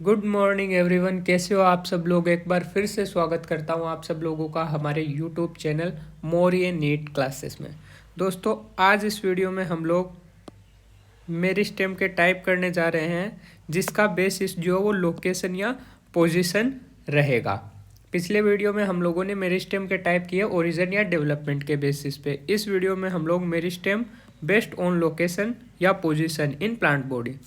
Good morning everyone, कैसे हो आप सब लोग। एक बार फिर से स्वागत करता हूं आप सब लोगों का हमारे यूट्यूब चैनल मोर ये नीट क्लासेस में। दोस्तों, आज इस वीडियो में हम लोग मेरिस्टेम के टाइप करने जा रहे हैं, जिसका बेसिस जो है वो लोकेशन या पोजीशन रहेगा। पिछले वीडियो में हम लोगों ने मेरिस्टेम के टाइप किए ओरिजिन या डेवलपमेंट के बेसिस पे। इस वीडियो में हम लोग मेरिस्टेम बेस्ड ऑन लोकेशन या पोजीशन इन प्लांट बॉडी।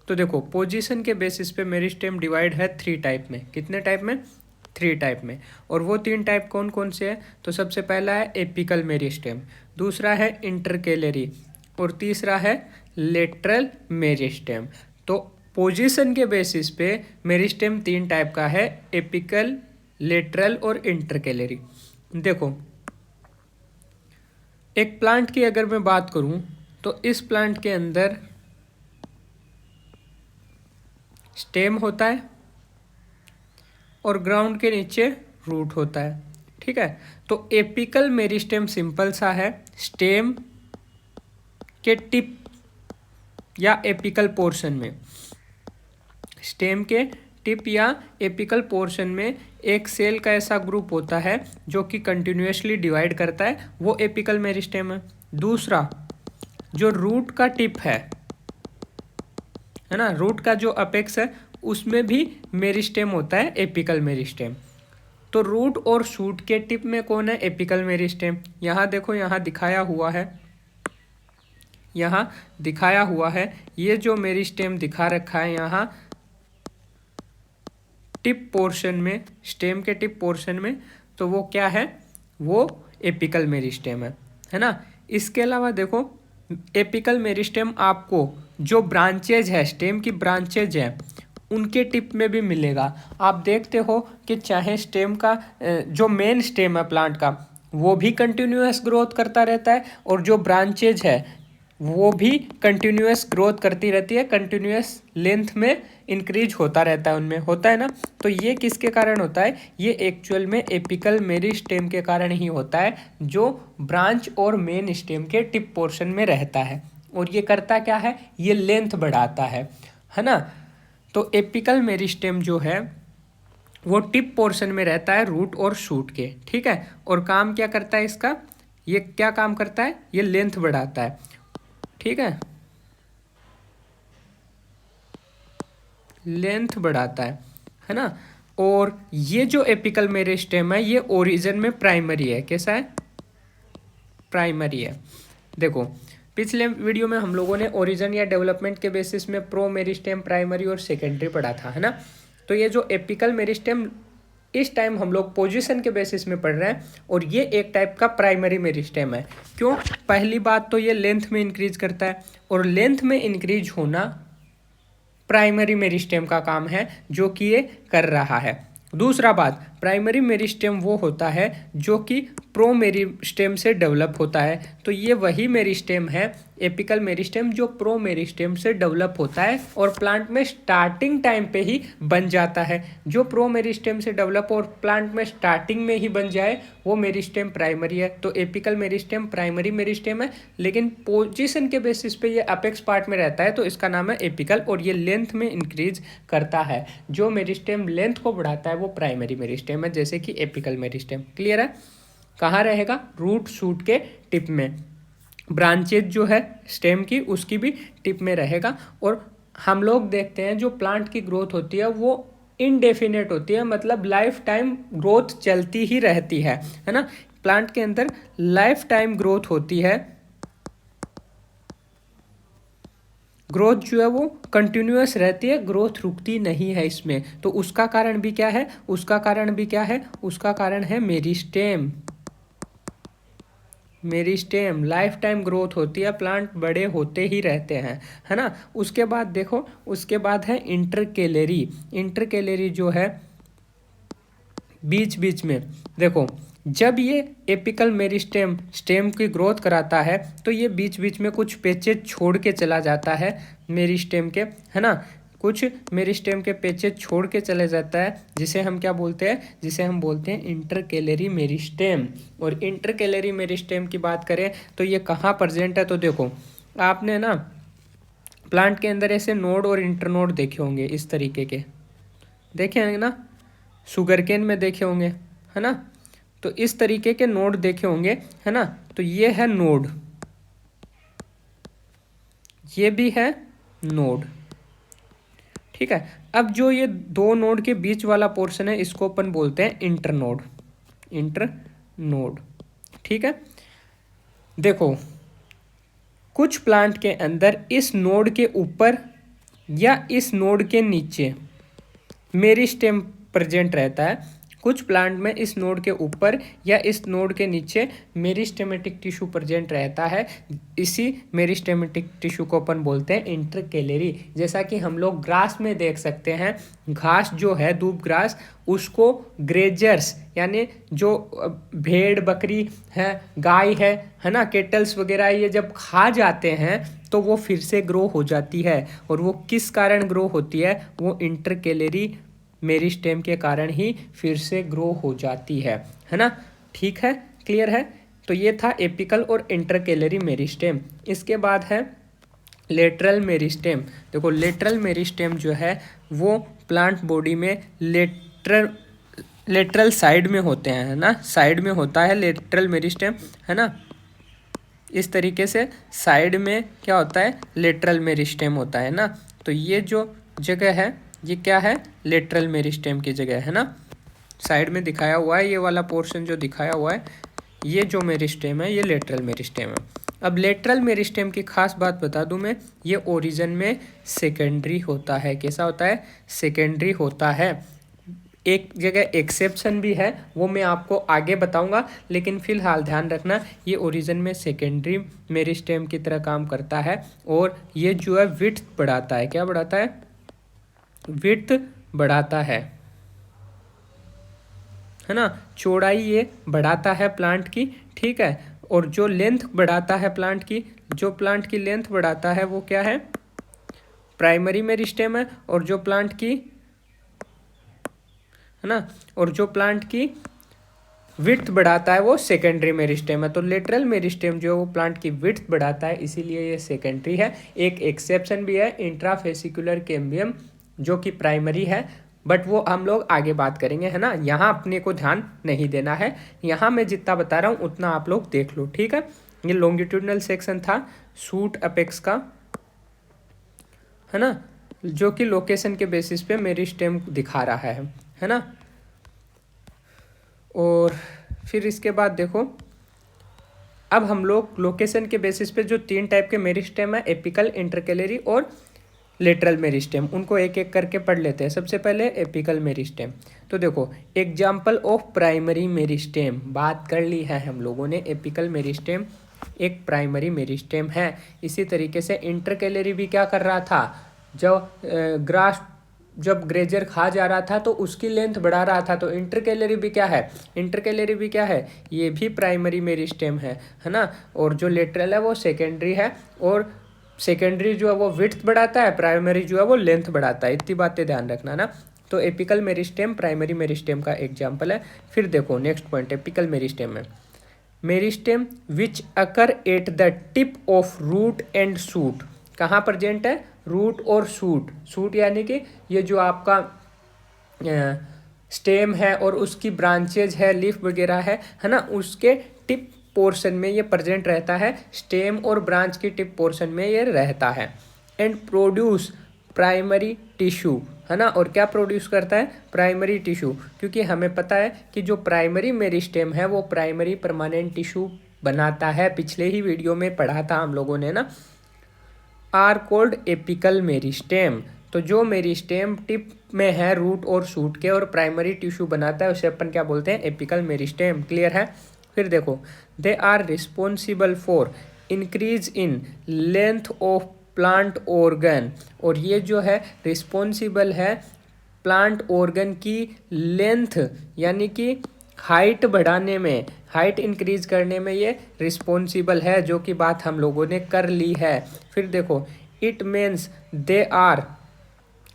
तो देखो, पोजीशन के बेसिस पे मेरिस्टेम डिवाइड है 3 टाइप में। कितने टाइप में? 3 टाइप में। और वो 3 टाइप कौन कौन से हैं? तो सबसे पहला है एपिकल मेरिस्टेम, दूसरा है इंटरकेलरी और तीसरा है लेटरल मेरिस्टेम। तो पोजीशन के बेसिस पे मेरिस्टेम 3 टाइप का है, एपिकल, लेटरल और इंटरकेलरी। देखो, एक प्लांट की अगर मैं बात करूं तो इस प्लांट के अंदर स्टेम होता है और ग्राउंड के नीचे रूट होता है। ठीक है, तो एपिकल मेरिस्टेम सिंपल सा है। स्टेम के टिप या एपिकल पोर्शन में, स्टेम के टिप या एपिकल पोर्शन में एक सेल का ऐसा ग्रुप होता है जो कि कंटिन्यूअसली डिवाइड करता है, वो एपिकल मेरिस्टेम है। दूसरा, जो रूट का टिप है ना, रूट का जो अपेक्स है उसमें भी मेरिस्टेम होता है, एपिकल मेरिस्टेम। तो रूट और शूट के टिप में कौन है? Apical meristem. यहाँ देखो, यहाँ दिखाया हुआ है, यहाँ दिखाया हुआ है, ये जो मेरिस्टेम दिखा रखा है यहाँ टिप पोर्शन में, स्टेम के टिप पोर्शन में, तो वो क्या है? वो एपिकल मेरिस्टेम है ना। इसके अलावा देखो, एपिकल मेरिस्टेम आपको जो ब्रांचेज है, स्टेम की ब्रांचेज है, उनके टिप में भी मिलेगा। आप देखते हो कि चाहे स्टेम का जो मेन स्टेम है प्लांट का, वो भी कंटिन्यूअस ग्रोथ करता रहता है और जो ब्रांचेज है वो भी कंटिन्यूअस ग्रोथ करती रहती है, कंटिन्यूअस लेंथ में इंक्रीज होता रहता है, उनमें होता है ना। तो ये किसके कारण होता है? ये एक्चुअल में एपिकल मेरिस्टेम के कारण ही होता है, जो ब्रांच और मेन स्टेम के टिप पोर्शन में रहता है। और ये करता क्या है? ये लेंथ बढ़ाता है ना। तो एपिकल मेरिस्टेम जो है वो टिप पोर्शन में रहता है रूट और शूट के। ठीक है, और काम क्या करता है इसका? ये क्या काम करता है? ये लेंथ बढ़ाता है। ठीक है, लेंथ बढ़ाता है ना। और ये जो एपिकल मेरिस्टेम है ये ओरिजिन में प्राइमरी है। कैसा है? प्राइमरी है। देखो, पिछले वीडियो में हम लोगों ने ओरिजिन या डेवलपमेंट के बेसिस में प्रो मेरिस्टेम, प्राइमरी और सेकेंडरी पढ़ा था, है ना। तो ये जो एपिकल मेरिस्टेम इस टाइम हम लोग पोजीशन के बेसिस में पढ़ रहे हैं, और ये एक टाइप का प्राइमरी मेरिस्टेम है। क्यों? पहली बात तो ये लेंथ में इंक्रीज करता है, और लेंथ में इंक्रीज होना प्राइमरी मेरिस्टेम का काम है, जो कि ये कर रहा है। दूसरा बात, प्राइमरी मेरिस्टेम वो होता है जो कि प्रो मेरिस्टेम से डेवलप होता है। तो ये वही मेरिस्टेम है, एपिकल मेरिस्टेम, जो प्रो मेरिस्टेम से डेवलप होता है और प्लांट में स्टार्टिंग टाइम पे ही बन जाता है। जो प्रो मेरिस्टेम से डेवलप और प्लांट में स्टार्टिंग में ही बन जाए, वो मेरिस्टेम प्राइमरी है। तो एपिकल मेरिस्टेम प्राइमरी मेरिस्टेम है, लेकिन पोजीशन के बेसिस पे ये अपेक्स पार्ट में रहता है, तो इसका नाम है एपिकल, और ये लेंथ में इंक्रीज करता है। जो मेरिस्टेम लेंथ को बढ़ाता है वो प्राइमरी मेरिस्टेम है, जैसे कि एपिकल मेरिस्टेम। क्लियर है? कहाँ रहेगा? रूट शूट के टिप में। ब्रांचेज जो है स्टेम की, उसकी भी टिप में रहेगा। और हम लोग देखते हैं जो प्लांट की ग्रोथ होती है वो इनडेफिनेट होती है, मतलब लाइफ टाइम ग्रोथ चलती ही रहती है ना। प्लांट के अंदर लाइफ टाइम ग्रोथ होती है, ग्रोथ जो है वो कंटिन्यूअस रहती है, ग्रोथ रुकती नहीं है इसमें। तो उसका कारण भी क्या है? उसका कारण भी क्या है? उसका कारण है meristem. Meristem life time growth होती है, प्लांट बड़े होते ही रहते हैं, है ना। उसके बाद देखो, उसके बाद है इंटरकेलरी। इंटरकेलरी जो है बीच बीच में, देखो, जब ये एपिकल मेरिस्टेम स्टेम की ग्रोथ कराता है तो ये बीच बीच में कुछ पेचेज छोड़ के चला जाता है मेरिस्टेम के, है ना। कुछ मेरिस्टेम के पेचेज छोड़ के चले जाता है, जिसे हम क्या बोलते हैं? जिसे हम बोलते हैं इंटरकेलरी मेरिस्टेम। और इंटरकेलरी मेरिस्टेम की बात करें तो ये कहाँ प्रेजेंट है? तो देखो, आपने ना प्लांट के अंदर ऐसे नोड और इंटरनोड देखे होंगे इस तरीके के, देखे हैं ना, शुगर केन में देखे होंगे, है ना। तो इस तरीके के नोड देखे होंगे, है ना। तो ये है नोड, ये भी है नोड, ठीक है। अब जो ये दो नोड के बीच वाला पोर्शन है इसको अपन बोलते हैं इंटरनोड, इंटरनोड, ठीक है। देखो कुछ प्लांट के अंदर इस नोड के ऊपर या इस नोड के नीचे मेरिस्टेम प्रेजेंट रहता है, कुछ प्लांट में इस नोड के ऊपर या इस नोड के नीचे मेरिस्टेमेटिक टिश्यू प्रेजेंट रहता है। इसी मेरिस्टेमेटिक टिश्यू को अपन बोलते हैं इंटरकेलरी। जैसा कि हम लोग ग्रास में देख सकते हैं, घास जो है दूब ग्रास, उसको ग्रेजर्स यानी जो भेड़ बकरी है, गाय है ना, केटल्स वगैरह, ये जब खा जाते हैं तो वो फिर से ग्रो हो जाती है। और वो किस कारण ग्रो होती है, वो इंटरकेलरी मेरिस्टेम के कारण ही फिर से ग्रो हो जाती है ना। ठीक है, क्लियर है। तो ये था एपिकल और इंटरकेलरी मेरिस्टेम। इसके बाद है लेटरल मेरिस्टेम। देखो लेटरल मेरिस्टेम जो है वो प्लांट बॉडी में लेटरल साइड में होते हैं, है ना, साइड में होता है लेटरल मेरिस्टेम, है ना। इस तरीके से साइड में क्या होता है, लेटरल मेरिस्टेम होता है ना। तो ये जो जगह है ये क्या है, लेटरल मेरिस्टेम की जगह है ना। साइड में दिखाया हुआ है, ये वाला पोर्शन जो दिखाया हुआ है, ये जो मेरिस्टेम है ये लेटरल मेरिस्टेम है। अब लेटरल मेरिस्टेम की खास बात बता दूं मैं, ये ओरिजिन में सेकेंडरी होता है। कैसा होता है, सेकेंडरी होता है। एक जगह एक्सेप्शन भी है, वो मैं आपको आगे बताऊंगा, लेकिन फिलहाल ध्यान रखना ये ओरिजिन में सेकेंडरी मेरिस्टेम की तरह काम करता है। और ये जो है विड्थ बढ़ाता है, क्या बढ़ाता है, विड्थ बढ़ाता है ना, चौड़ाई ये बढ़ाता है प्लांट की, ठीक है। और जो लेंथ बढ़ाता है प्लांट की, जो प्लांट की लेंथ बढ़ाता है वो क्या है, प्राइमरी मेरिस्टेम है। और जो प्लांट की, है ना, और जो प्लांट की विड्थ बढ़ाता है वो सेकेंडरी मेरिस्टेम है। तो लेटरल मेरिस्टेम जो है वो प्लांट की विड्थ बढ़ाता है, इसीलिए ये सेकेंडरी है। एक एक्सेप्शन भी है, इंट्राफेसिकुलर कैम्बियम, जो कि प्राइमरी है, बट वो हम लोग आगे बात करेंगे, है ना। यहाँ अपने को ध्यान नहीं देना है, यहाँ मैं जितना बता रहा हूँ उतना आप लोग देख लो, ठीक है। ये लॉन्गिट्यूडनल सेक्शन था शूट अपेक्स का, है ना, जो कि लोकेशन के बेसिस पे मेरिस्टेम दिखा रहा है ना। और फिर इसके बाद देखो, अब हम लोग लोकेशन के बेसिस पे जो तीन टाइप के मेरिस्टेम है, एपिकल, इंटरकेलरी और लेटरल मेरिस्टेम, उनको एक एक करके पढ़ लेते हैं। सबसे पहले एपिकल मेरिस्टेम। तो देखो एग्जाम्पल ऑफ प्राइमरी मेरिस्टेम बात कर ली है हम लोगों ने। एपिकल मेरिस्टेम एक प्राइमरी मेरिस्टेम है। इसी तरीके से इंटरकेलरी भी क्या कर रहा था, ग्रास जब ग्रेजर खा जा रहा था तो उसकी लेंथ बढ़ा रहा था। तो इंटरकेलरी भी क्या है, इंटरकेलरी भी क्या है, ये भी प्राइमरी मेरिस्टेम है ना। और जो लेटरल है वो सेकेंडरी है, और सेकेंडरी जो है वो विड्थ बढ़ाता है, प्राइमरी जो है वो लेंथ बढ़ाता है। इतनी बातें ध्यान रखना ना। तो एपिकल मेरिस्टेम प्राइमरी मेरिस्टेम का एग्जाम्पल है। फिर देखो नेक्स्ट पॉइंट एपिकल मेरिस्टेम में, meristem which occur at the tip of root and shoot. कहाँ प्रेजेंट है, रूट और शूट। शूट यानी कि ये जो आपका स्टेम है और उसकी ब्रांचेज है, लीफ वगैरह है ना, उसके टिप पोर्शन में ये प्रेजेंट रहता है। स्टेम और ब्रांच की टिप पोर्शन में ये रहता है। एंड प्रोड्यूस प्राइमरी टिश्यू, है ना। और क्या प्रोड्यूस करता है, प्राइमरी टिश्यू, क्योंकि हमें पता है कि जो प्राइमरी मेरिस्टेम है वो प्राइमरी परमानेंट टिश्यू बनाता है। पिछले ही वीडियो में पढ़ा था हम लोगों ने ना, आर कोल्ड एपिकल मेरिस्टेम। तो जो मेरिस्टेम टिप में है रूट और शूट के और प्राइमरी टिश्यू बनाता है उसे अपन क्या बोलते हैं, एपिकल मेरिस्टेम। क्लियर है। फिर देखो, they are responsible for increase in length of plant organ. और ये जो है रिस्पॉन्सिबल है प्लांट ऑर्गन की लेंथ यानी कि हाइट बढ़ाने में, हाइट इंक्रीज करने में ये रिस्पॉन्सिबल है, जो कि बात हम लोगों ने कर ली है। फिर देखो, it means they are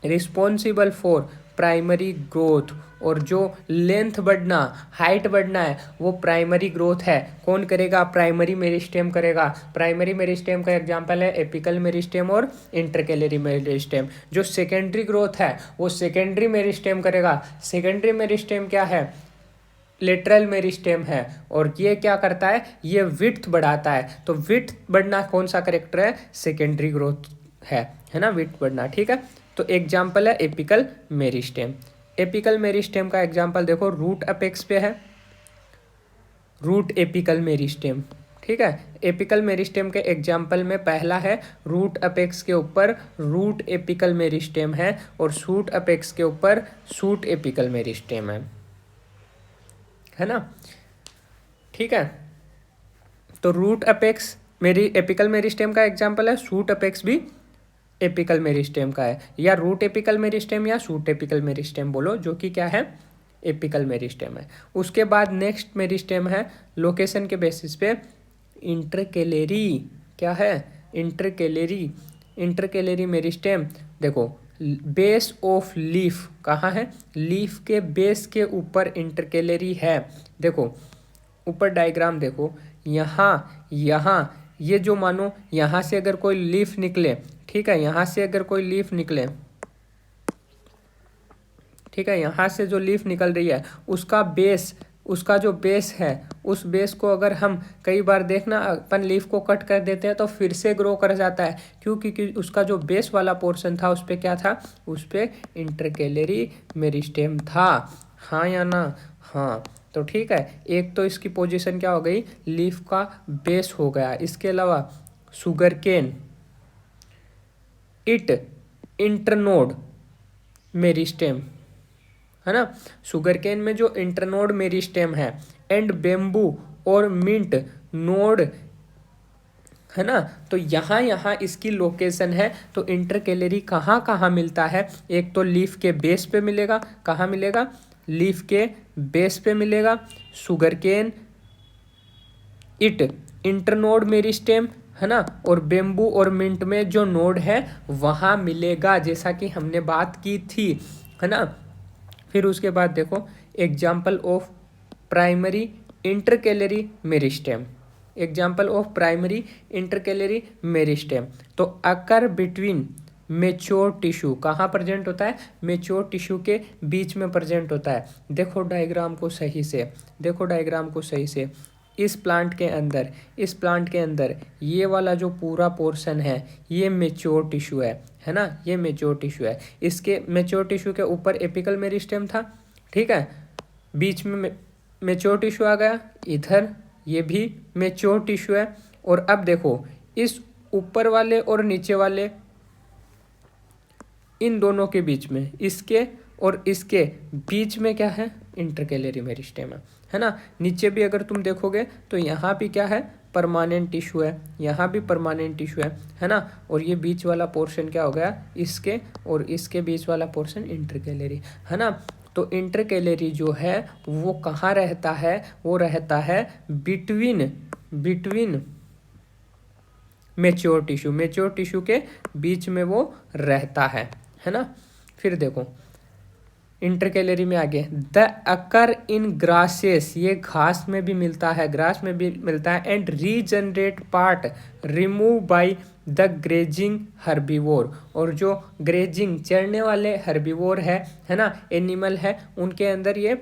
responsible for primary growth, और जो लेंथ बढ़ना, हाइट बढ़ना है वो प्राइमरी ग्रोथ है। कौन करेगा? प्राइमरी मेरिस्टेम करेगा। प्राइमरी मेरिस्टेम का एग्जांपल है एपिकल मेरिस्टेम और इंटरकैलरी मेरिस्टेम। जो सेकेंडरी ग्रोथ है वो सेकेंडरी मेरिस्टेम करेगा। सेकेंडरी मेरिस्टेम क्या है? लेटरल मेरिस्टेम है। और ये क्या करता है? ये विड्थ बढ़ाता है। तो विड्थ बढ़ना कौन सा करेक्टर है? सेकेंडरी ग्रोथ है ना, विड्थ बढ़ना। ठीक है, तो एग्जाम्पल है एपिकल मेरिस्टेम। एपिकल मेरिस्टेम का एग्जाम्पल देखो, रूट अपेक्स पे है, रूट एपिकल मेरिस्टेम। ठीक है, एपिकल मेरिस्टेम के एग्जाम्पल में पहला है रूट अपेक्स के ऊपर रूट एपिकल मेरिस्टेम है, और शूट अपेक्स के ऊपर शूट एपिकल मेरिस्टेम है ना। ठीक है, तो रूट अपेक्स मेरी एपिकल मेरिस्टेम का एग्जाम्पल है, शूट अपेक्स भी एपिकल मेरिस्टेम का है, या रूट एपिकल मेरिस्टेम या शूट एपिकल मेरिस्टेम बोलो, जो कि क्या है? एपिकल मेरिस्टेम है। उसके बाद नेक्स्ट मेरिस्टेम है लोकेशन के बेसिस पे इंटरकैलरी। क्या है? इंटरकैलरी। इंटरकैलरी मेरिस्टेम देखो, बेस ऑफ लीफ कहाँ है? लीफ के बेस के ऊपर इंटरकैलरी है। देखो ऊपर डायग्राम देखो, यहाँ ये जो मानो यहाँ से अगर कोई लीफ निकले, ठीक है, यहाँ से अगर कोई लीफ निकले, ठीक है, यहाँ से जो लीफ निकल रही है उसका बेस, उसका जो बेस है उस बेस को अगर हम कई बार देखना अपन लीफ को कट कर देते हैं तो फिर से ग्रो कर जाता है। क्यों? क्योंकि उसका जो बेस वाला पोर्शन था उस पर क्या था? उस पर इंटरकैलरी मेरिस्टेम था। हाँ या ना? हाँ, तो ठीक है, एक तो इसकी पोजीशन क्या हो गई? लीफ का बेस हो गया। इसके अलावा sugarcane, it internode meristem है ना, शुगर केन में जो इंटरनोड मेरिस्टेम है, एंड बेम्बू और मिंट नोड है ना। तो यहाँ इसकी लोकेशन है। तो इंटरकैलरी कहाँ मिलता है? एक तो लीफ के बेस पे मिलेगा। कहाँ मिलेगा? लीफ के बेस पे मिलेगा। Sugarcane, it internode meristem है ना, और बेम्बू और मिंट में जो नोड है वहाँ मिलेगा, जैसा कि हमने बात की थी, है ना। फिर उसके बाद देखो example of primary intercalary meristem. Example of primary intercalary meristem, तो अकर बिटवीन मेच्योर टिश्यू। कहाँ प्रेजेंट होता है? मेच्योर टिश्यू के बीच में प्रेजेंट होता है। देखो डायग्राम को सही से, देखो डायग्राम को सही से। इस प्लांट के अंदर ये वाला जो पूरा पोर्शन है ये मेच्योर टिश्यू है ना, ये मेच्योर टिश्यू है। इसके मेच्योर टिश्यू के ऊपर एपिकल मेरिस्टेम था, ठीक है, बीच में मेच्योर टिश्यू आ गया, इधर ये भी मेच्योर टिश्यू है। और अब देखो इस ऊपर वाले और नीचे वाले, इन दोनों के बीच में, इसके और इसके बीच में क्या है? इंटरकैलरी मेरिस्टेम है ना। नीचे भी अगर तुम देखोगे तो यहाँ भी क्या है? परमानेंट टिश्यू है, यहाँ भी परमानेंट टिश्यू है ना। और ये बीच वाला पोर्शन क्या हो गया? इसके और इसके बीच वाला पोर्शन इंटरकैलरी है ना। तो इंटरकैलरी जो है वो कहाँ रहता है? वो रहता है बिटवीन मेच्योर टिश्यू के बीच में वो रहता है ना। फिर देखो इंटरकैलरी में आगे, द अकर इन ग्रासेस, ये घास में भी मिलता है, ग्रास में भी मिलता है, and regenerate part remove by the grazing herbivore. और जो ग्रेजिंग चरने वाले हर्बीवोर है ना, एनिमल है, उनके अंदर ये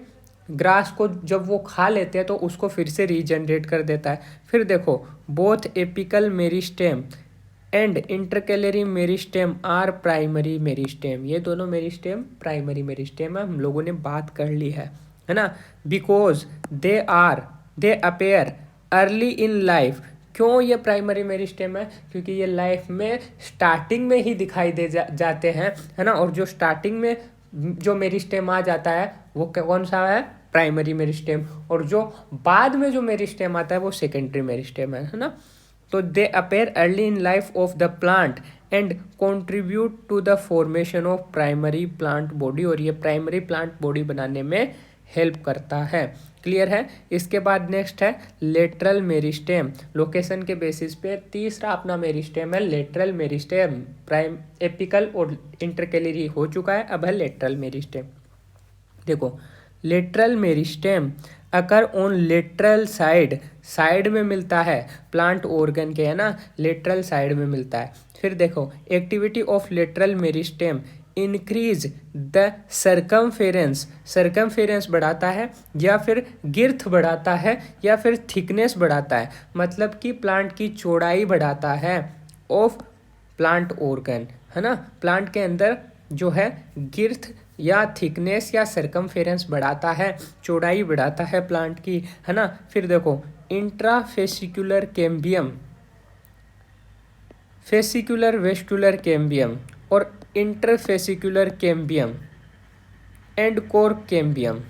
ग्रास को जब वो खा लेते हैं तो उसको फिर से रीजनरेट कर देता है। फिर देखो both apical meristem and intercalary meristem are primary meristem, ये दोनों मेरिस्टेम प्राइमरी मेरिस्टेम है, हम लोगों ने बात कर ली है ना। Because they appear early in life. क्यों ये प्राइमरी मेरिस्टेम है? क्योंकि ये लाइफ में स्टार्टिंग में ही दिखाई दे जाते हैं, है ना। और जो स्टार्टिंग में जो मेरिस्टेम आ जाता है वो कौन सा है? Primary meristem. और जो बाद में जो मेरिस्टेम आता है वो सेकेंडरी मेरिस्टेम है ना। तो they appear early in life of the plant and contribute to the formation of primary plant body, और ये प्राइमरी प्लांट बॉडी बनाने में हेल्प करता है। क्लियर है। इसके बाद नेक्स्ट है लेटरल मेरिस्टेम। लोकेशन के बेसिस पे तीसरा अपना मेरिस्टेम है लेटरल मेरिस्टेम। प्राइम एपिकल और इंटरकैलरी हो चुका है, अब है लेटरल मेरिस्टेम। देखो lateral meristem occur on lateral side, side में मिलता है प्लांट ऑर्गन के, है ना, लेटरल साइड में मिलता है। फिर देखो activity of lateral meristem increase the circumference, circumference बढ़ाता है या फिर गिर्थ बढ़ाता है या फिर थिकनेस बढ़ाता है, मतलब कि प्लांट की चौड़ाई बढ़ाता है ऑफ प्लांट ऑर्गन, है ना। प्लांट के अंदर जो है गिर्थ या थिकनेस या सरकमफेरेंस बढ़ाता है, चौड़ाई बढ़ाता है प्लांट की, है ना। फिर देखो intrafascicular cambium, fascicular vascular cambium और interfascicular cambium and cork cambium,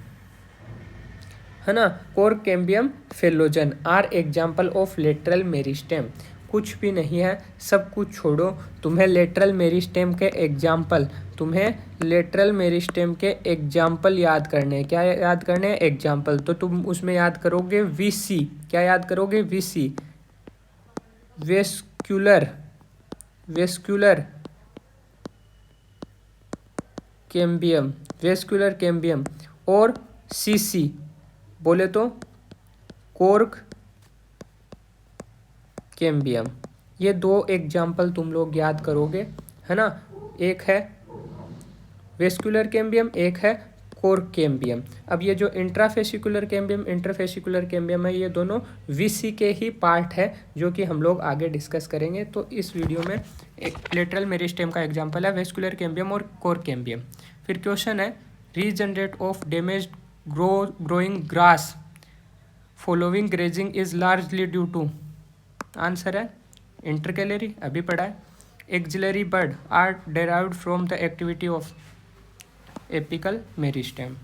है ना। Cork cambium phellogen are example of lateral meristem. कुछ भी नहीं है, सब कुछ छोड़ो, तुम्हें लेटरल मेरिस्टेम के एग्जाम्पल, तुम्हें लेटरल मेरिस्टेम के एग्जाम्पल याद करने हैं। क्या याद करने हैं? एग्जाम्पल। तो तुम उसमें याद करोगे वीसी। क्या याद करोगे? VC, vascular, vascular cambium, vascular cambium, और सीसी बोले तो कोर्क कैम्बियम। ये दो एग्जाम्पल तुम लोग याद करोगे, है ना। एक है वेस्कुलर कैम्बियम, एक है कोर्क कैम्बियम। अब ये जो इंट्राफेसिकुलर कैम्बियम, इंटरफेसिकुलर कैम्बियम है, ये दोनों वीसी के ही पार्ट है जो कि हम लोग आगे डिस्कस करेंगे। तो इस वीडियो में एक लेटरल मेरिस्टेम का एग्जाम्पल है वेस्कुलर कैम्बियम और कोर्क कैम्बियम। फिर क्वेश्चन है regenerate of damage growing grass following grazing is largely due to. Answer है इंटरकैलरी, अभी पढ़ा है। Axillary bud are derived from the activity of apical meristem.